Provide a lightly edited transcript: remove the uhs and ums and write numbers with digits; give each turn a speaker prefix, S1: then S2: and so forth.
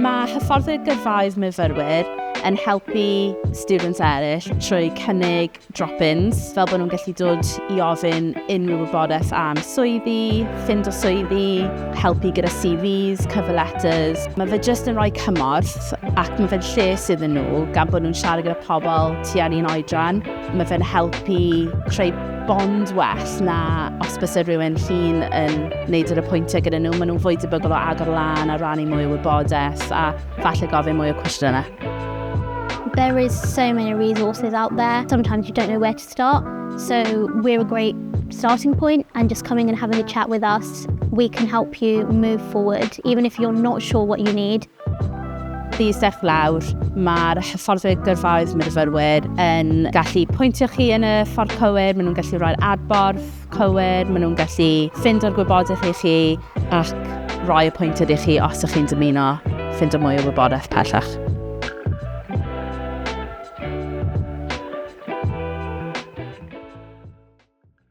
S1: Mae hyfforddwyr gyrfaoedd myfyrwyr yn helpu students eraill trwy cynnig drop-ins, fel bod nhw'n gallu dod i ofyn unrhyw wybodaeth am swyddi, ffindo swyddi, helpu gyda CVs, cover letters. Mae fe jyst yn rhoi cymorth ac mae fe'n lles iddyn nhw gan bod nhw'n siarad gyda pobl tua'r un oedran. Mae fe'n helpu creu bond well na os bys rhywun llun yn wneud yr apwyntiau gyda nhw. Maen nhw'n fwy debygol o agor lan a rannu mwy o wybodaeth a falle gofyn mwy o cwestiynau.
S2: There is so many resources out there. Sometimes you don't know where to start. So we're a great starting point, and just coming and having a chat with us, we can help you move forward, even if you're not sure what you need.
S1: Ddistaith lawr, mae'r hyfforddwyr gyrfaoedd myfyrwyr yn gallu pwyntio chi yn y ffordd cywir, maen nhw'n gallu rhoi'r adborth cywir, maen nhw'n gallu ffindo'r gwybodaeth i chi ac rhoi y pwyntiad i chi os ydych chi'n dymuno ffindo mwy o wybodaeth pellach.